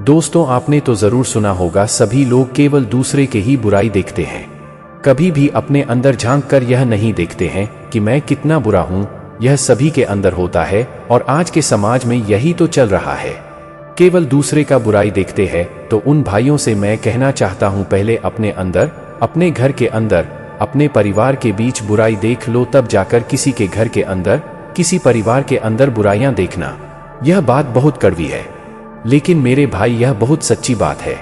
दोस्तों, आपने तो जरूर सुना होगा, सभी लोग केवल दूसरे के ही बुराई देखते हैं। कभी भी अपने अंदर झांक कर यह नहीं देखते हैं कि मैं कितना बुरा हूं। यह सभी के अंदर होता है और आज के समाज में यही तो चल रहा है। केवल दूसरे का बुराई देखते हैं। तो उन भाइयों से मैं कहना चाहता हूं, पहले अपने अंदर, अपने घर के अंदर, अपने परिवार के बीच बुराई देख लो, तब जाकर किसी के घर के अंदर, किसी परिवार के अंदर बुराइयां देखना। यह बात बहुत कड़वी है, लेकिन मेरे भाई यह बहुत सच्ची बात है।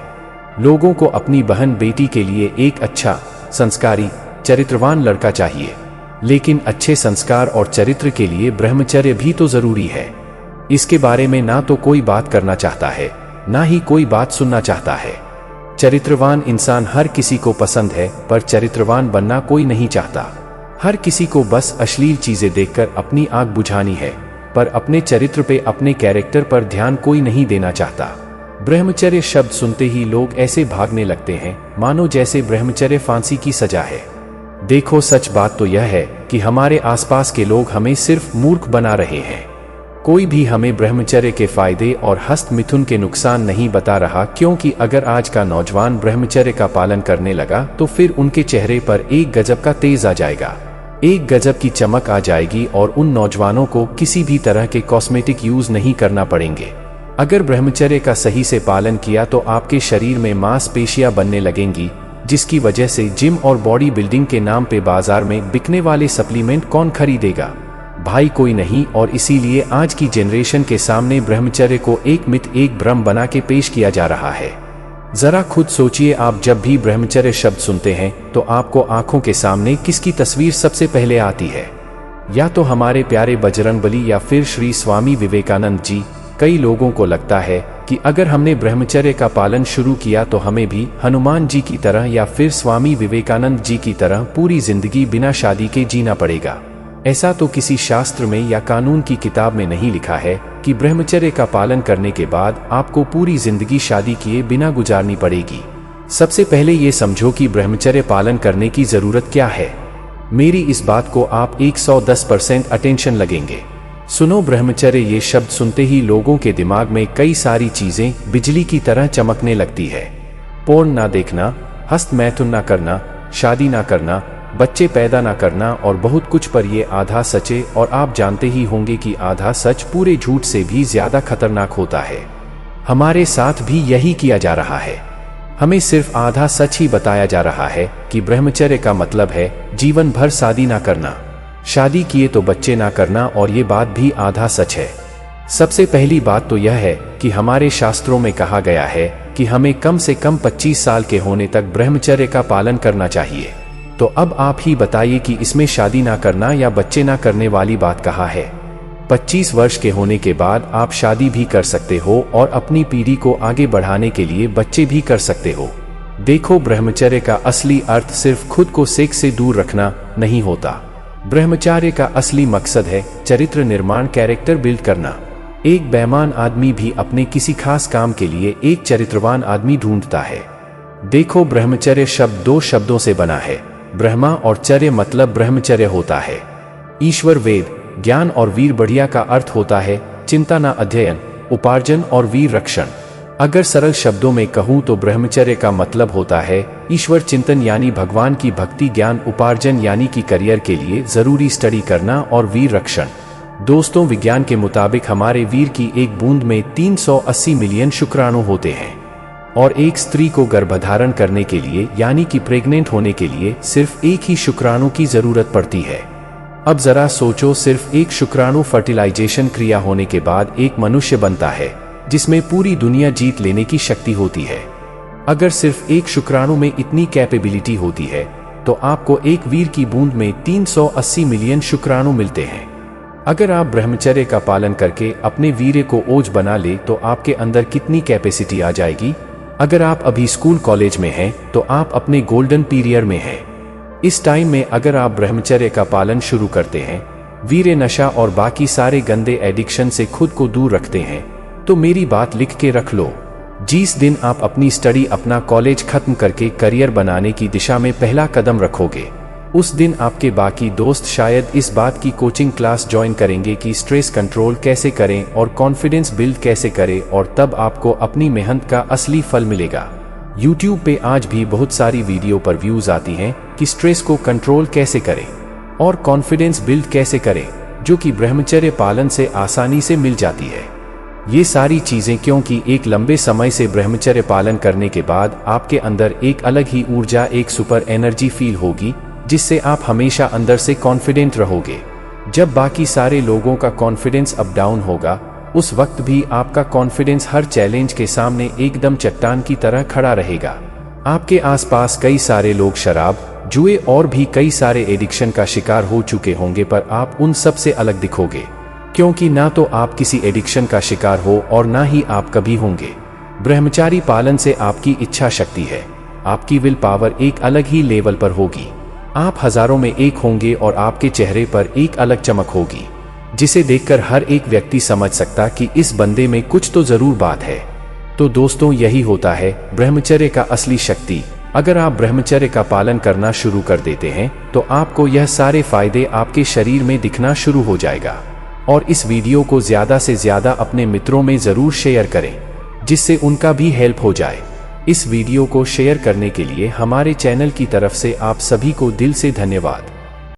लोगों को अपनी बहन बेटी के लिए एक अच्छा, संस्कारी, चरित्रवान लड़का चाहिए, लेकिन अच्छे संस्कार और चरित्र के लिए ब्रह्मचर्य भी तो जरूरी है। इसके बारे में ना तो कोई बात करना चाहता है, ना ही कोई बात सुनना चाहता है। चरित्रवान इंसान हर किसी को पसंद है, पर चरित्रवान बनना कोई नहीं चाहता। हर किसी को बस अश्लील चीजें देखकर अपनी आग बुझानी है, पर अपने चरित्र पे, अपने कैरेक्टर पर ध्यान कोई नहीं देना चाहता। ब्रह्मचर्य शब्द सुनते ही लोग ऐसे भागने लगते हैं मानो जैसे ब्रह्मचर्य फांसी की सजा है। देखो, सच बात तो यह है कि हमारे आसपास के लोग हमें सिर्फ मूर्ख बना रहे हैं। कोई भी हमें ब्रह्मचर्य के फायदे और हस्त मिथुन के नुकसान नहीं बता रहा, क्योंकि अगर आज का नौजवान ब्रह्मचर्य का पालन करने लगा तो फिर उनके चेहरे पर एक गजब का तेज आ जाएगा, एक गजब की चमक आ जाएगी और उन नौजवानों को किसी भी तरह के कॉस्मेटिक यूज नहीं करना पड़ेंगे। अगर ब्रह्मचर्य का सही से पालन किया तो आपके शरीर में मांसपेशियां बनने लगेंगी, जिसकी वजह से जिम और बॉडी बिल्डिंग के नाम पे बाजार में बिकने वाले सप्लीमेंट कौन खरीदेगा? भाई कोई नहीं। और इसीलिए आज की जनरेशन के सामने ब्रह्मचर्य को एक मिथ, एक भ्रम बना के पेश किया जा रहा है। जरा खुद सोचिए, आप जब भी ब्रह्मचर्य शब्द सुनते हैं तो आपको आंखों के सामने किसकी तस्वीर सबसे पहले आती है? या तो हमारे प्यारे बजरंगबली या फिर श्री स्वामी विवेकानंद जी। कई लोगों को लगता है कि अगर हमने ब्रह्मचर्य का पालन शुरू किया तो हमें भी हनुमान जी की तरह या फिर स्वामी विवेकानंद जी की तरह पूरी जिंदगी बिना शादी के जीना पड़ेगा। ऐसा तो किसी शास्त्र में या कानून की किताब में नहीं लिखा है कि ब्रह्मचर्य का पालन करने के बाद आपको पूरी जिंदगी शादी किए बिना गुजारनी पड़ेगी। सबसे पहले ये समझो कि ब्रह्मचर्य पालन करने की जरूरत क्या है। मेरी इस बात को आप 110% अटेंशन लगेंगे। सुनो, ब्रह्मचर्य ये शब्द सुनते ही लोगों के दिमाग में कई सारी चीजें बिजली की तरह चमकने लगती है। पोर्न ना देखना, हस्त मैथुन ना करना, शादी ना करना, बच्चे पैदा ना करना और बहुत कुछ। पर ये आधा सच है, और आप जानते ही होंगे कि आधा सच पूरे झूठ से भी ज्यादा खतरनाक होता है। हमारे साथ भी यही किया जा रहा है। हमें सिर्फ आधा सच ही बताया जा रहा है कि ब्रह्मचर्य का मतलब है जीवन भर शादी ना करना, शादी किए तो बच्चे ना करना, और ये बात भी आधा सच है। सबसे पहली बात तो यह है कि हमारे शास्त्रों में कहा गया है कि हमें कम से कम 25 साल के होने तक ब्रह्मचर्य का पालन करना चाहिए। तो अब आप ही बताइए कि इसमें शादी ना करना या बच्चे ना करने वाली बात कहाँ है? 25 वर्ष के होने के बाद आप शादी भी कर सकते हो और अपनी पीढ़ी को आगे बढ़ाने के लिए बच्चे भी कर सकते हो। देखो, ब्रह्मचर्य का असली अर्थ सिर्फ खुद को सेक्स से दूर रखना नहीं होता। ब्रह्मचर्य का असली मकसद है चरित्र निर्माण, कैरेक्टर बिल्ड करना। एक बेईमान आदमी भी अपने किसी खास काम के लिए एक चरित्रवान आदमी ढूंढता है। देखो, ब्रह्मचर्य शब्द 2 शब्दों से बना है। ब्रह्मा और चर्य मतलब ब्रह्मचर्य होता है ईश्वर, वेद, ज्ञान, और वीर बढ़िया का अर्थ होता है चिंता ना, अध्ययन, उपार्जन और वीर रक्षण। अगर सरल शब्दों में कहूँ तो ब्रह्मचर्य का मतलब होता है ईश्वर चिंतन यानी भगवान की भक्ति, ज्ञान उपार्जन यानी कि करियर के लिए जरूरी स्टडी करना, और वीर रक्षण। दोस्तों, विज्ञान के मुताबिक हमारे वीर की एक बूंद में 380 मिलियन शुक्राणु होते हैं, और एक स्त्री को गर्भधारण करने के लिए यानी कि प्रेग्नेंट होने के लिए सिर्फ एक ही शुक्राणु की जरूरत पड़ती है। अब जरा सोचो, सिर्फ एक शुक्राणु फर्टिलाइजेशन क्रिया होने के बाद एक मनुष्य बनता है जिसमें पूरी दुनिया जीत लेने की शक्ति होती है। अगर सिर्फ एक शुक्राणु में इतनी कैपेबिलिटी होती है तो आपको एक वीर की बूंद में 380 मिलियन शुक्राणु मिलते हैं। अगर आप ब्रह्मचर्य का पालन करके अपने वीर्य को ओज बना ले तो आपके अंदर कितनी कैपेसिटी आ जाएगी। अगर आप अभी स्कूल कॉलेज में हैं तो आप अपने गोल्डन पीरियड में हैं। इस टाइम में अगर आप ब्रह्मचर्य का पालन शुरू करते हैं, वीर्य, नशा और बाकी सारे गंदे एडिक्शन से खुद को दूर रखते हैं, तो मेरी बात लिख के रख लो। जिस दिन आप अपनी स्टडी, अपना कॉलेज खत्म करके करियर बनाने की दिशा में पहला कदम रखोगे, उस दिन आपके बाकी दोस्त शायद इस बात की कोचिंग क्लास ज्वाइन करेंगे कि स्ट्रेस कंट्रोल कैसे करें और कॉन्फिडेंस बिल्ड कैसे करें, और तब आपको अपनी मेहनत का असली फल मिलेगा। YouTube पे आज भी बहुत सारी वीडियो पर व्यूज आती हैं कि स्ट्रेस को कंट्रोल कैसे करें और कॉन्फिडेंस बिल्ड कैसे करें, जो कि ब्रह्मचर्य पालन से आसानी से मिल जाती है। ये सारी चीजें क्योंकि एक लंबे समय से ब्रह्मचर्य पालन करने के बाद आपके अंदर एक अलग ही ऊर्जा, एक सुपर एनर्जी फील होगी, जिससे आप हमेशा अंदर से कॉन्फिडेंट रहोगे। जब बाकी सारे लोगों का कॉन्फिडेंस अप डाउन होगा, उस वक्त भी आपका कॉन्फिडेंस हर चैलेंज के सामने एकदम चट्टान की तरह खड़ा रहेगा। आपके आसपास कई सारे लोग शराब, जुए और भी कई सारे एडिक्शन का शिकार हो चुके होंगे, पर आप उन सब से अलग दिखोगे, क्योंकि ना तो आप किसी एडिक्शन का शिकार हो और ना ही आप कभी होंगे। ब्रह्मचारी पालन से आपकी इच्छा शक्ति है, आपकी विल पावर एक अलग ही लेवल पर होगी। आप हजारों में एक होंगे और आपके चेहरे पर एक अलग चमक होगी, जिसे देखकर हर एक व्यक्ति समझ सकता कि इस बंदे में कुछ तो जरूर बात है। तो दोस्तों, यही होता है ब्रह्मचर्य का असली शक्ति। अगर आप ब्रह्मचर्य का पालन करना शुरू कर देते हैं तो आपको यह सारे फायदे आपके शरीर में दिखना शुरू हो जाएगा। और इस वीडियो को ज्यादा से ज्यादा अपने मित्रों में जरूर शेयर करें, जिससे उनका भी हेल्प हो जाए। इस वीडियो को शेयर करने के लिए हमारे चैनल की तरफ से आप सभी को दिल से धन्यवाद।